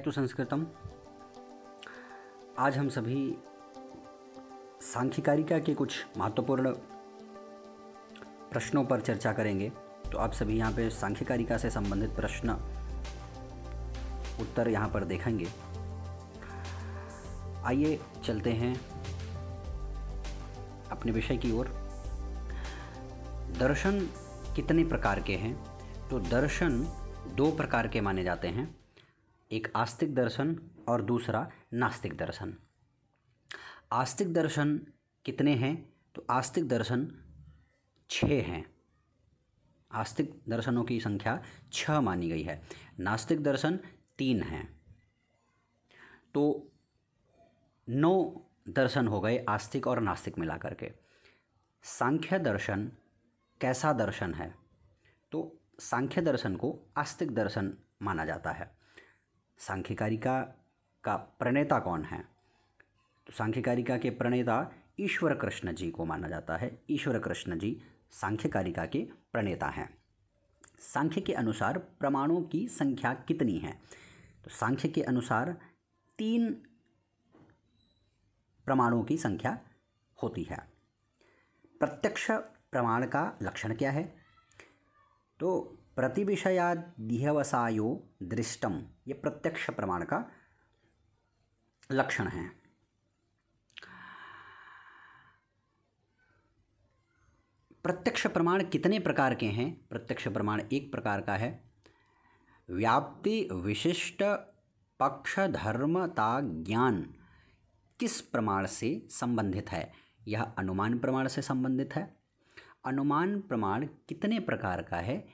तु संस्कृतम। आज हम सभी सांख्यिकारिका के कुछ महत्वपूर्ण प्रश्नों पर चर्चा करेंगे। तो आप सभी यहाँ पे सांख्यिकारिका से संबंधित प्रश्न उत्तर यहाँ पर देखेंगे। आइए चलते हैं अपने विषय की ओर। दर्शन कितने प्रकार के हैं? तो दर्शन दो प्रकार के माने जाते हैं, एक आस्तिक दर्शन और दूसरा नास्तिक दर्शन। आस्तिक दर्शन कितने हैं? तो आस्तिक दर्शन 6 हैं। आस्तिक दर्शनों की संख्या 6 मानी गई है। नास्तिक दर्शन 3 हैं। तो 9 दर्शन हो गए आस्तिक और नास्तिक मिला करके। सांख्य दर्शन कैसा दर्शन है? तो सांख्य दर्शन को आस्तिक दर्शन माना जाता है। सांख्यिकारिका का प्रणेता कौन है? तो सांख्यिकारिका के प्रणेता ईश्वर कृष्ण जी को माना जाता है। ईश्वर कृष्ण जी सांख्यिकारिका के प्रणेता हैं। सांख्य के अनुसार प्रमाणों की संख्या कितनी है? तो सांख्य के अनुसार 3 प्रमाणों की संख्या होती है। प्रत्यक्ष प्रमाण का लक्षण क्या है? तो प्रतिविषयाध्यवसायो दृष्टम, ये प्रत्यक्ष प्रमाण का लक्षण है। प्रत्यक्ष प्रमाण कितने प्रकार के हैं? प्रत्यक्ष प्रमाण एक प्रकार का है। व्याप्ति विशिष्ट पक्ष धर्मता ज्ञान किस प्रमाण से संबंधित है? यह अनुमान प्रमाण से संबंधित है। अनुमान प्रमाण कितने प्रकार का है?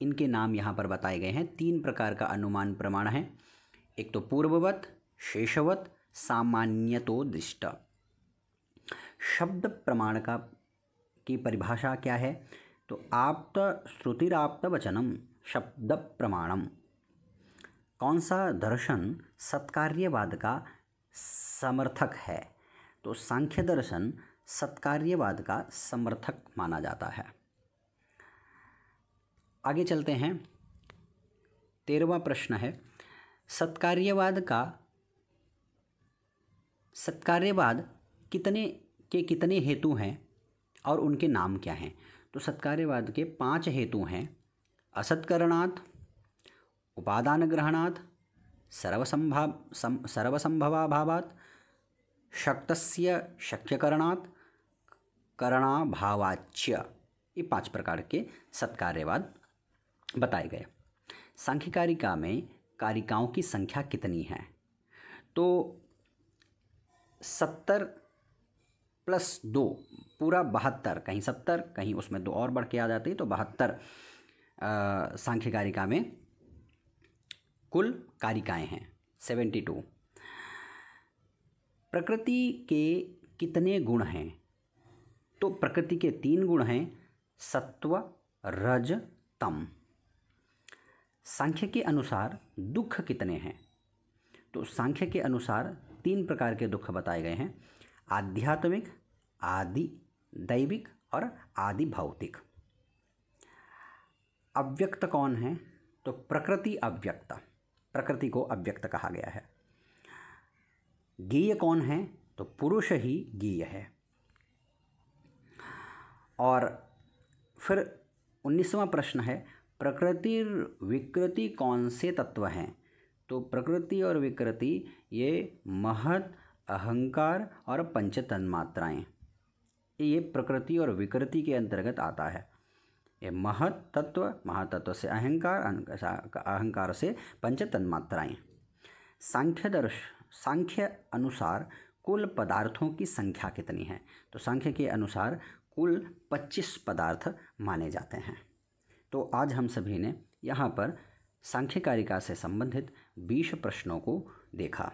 इनके नाम यहाँ पर बताए गए हैं। 3 प्रकार का अनुमान प्रमाण है। एक तो पूर्ववत, शेषवत, सामान्यतोदिष्ट। शब्द प्रमाण की परिभाषा क्या है? तो आप्त श्रुतिराप्त वचनम शब्द प्रमाणम। कौन सा दर्शन सत्कार्यवाद का समर्थक है? तो सांख्य दर्शन सत्कार्यवाद का समर्थक माना जाता है। आगे चलते हैं। 13वां प्रश्न है, सत्कार्यवाद कितने हेतु हैं और उनके नाम क्या हैं? तो सत्कार्यवाद के 5 हेतु हैं। असत्करणात्, उपादान ग्रहणात्, सर्वसंभवाभावात्, शक्तस्य शक्यकरणात्, करणाभावाच्य। ये 5 प्रकार के सत्कार्यवाद बताए गए। सांख्यिकारिका में कारिकाओं की संख्या कितनी है? तो 70 + 2 पूरा 72, कहीं 70 कहीं उसमें 2 और बढ़ के आ जाती है, तो 72 सांख्यिकारिका में कुल कारिकाएं हैं। 72। प्रकृति के कितने गुण हैं? तो प्रकृति के 3 गुण हैं, सत्व, रज, तम। सांख्य के अनुसार दुख कितने हैं? तो सांख्य के अनुसार 3 प्रकार के दुख बताए गए हैं, आध्यात्मिक, आदि दैविक और आदि भौतिक। अव्यक्त कौन है? तो प्रकृति अव्यक्त, प्रकृति को अव्यक्त कहा गया है। ज्ञेय कौन है? तो पुरुष ही ज्ञेय है। और फिर 19वां प्रश्न है, प्रकृति विकृति कौन से तत्व हैं? तो प्रकृति और विकृति ये महत, अहंकार और पंच तन्मात्राएं, ये प्रकृति और विकृति के अंतर्गत आता है। ये महत तत्व से अहंकार, अहंकार से पंच तन्मात्राएं। सांख्य अनुसार कुल पदार्थों की संख्या कितनी है? तो सांख्य के अनुसार कुल 25 पदार्थ माने जाते हैं। तो आज हम सभी ने यहाँ पर सांख्यिकारिका से संबंधित 20 प्रश्नों को देखा।